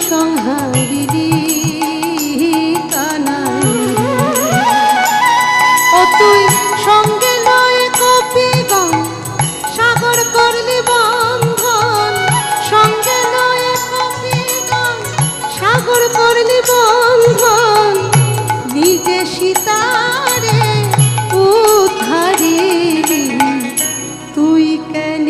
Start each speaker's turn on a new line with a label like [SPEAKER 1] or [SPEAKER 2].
[SPEAKER 1] সংহারিলি কানাই ও তুই সঙ্গে নয় কপিগণ সাগর করলি বন্ধন সঙ্গে নয় কপিগণ সাগর করলি বন্ধন নিজে সীতারে উদ্ধারিলি তুই কেন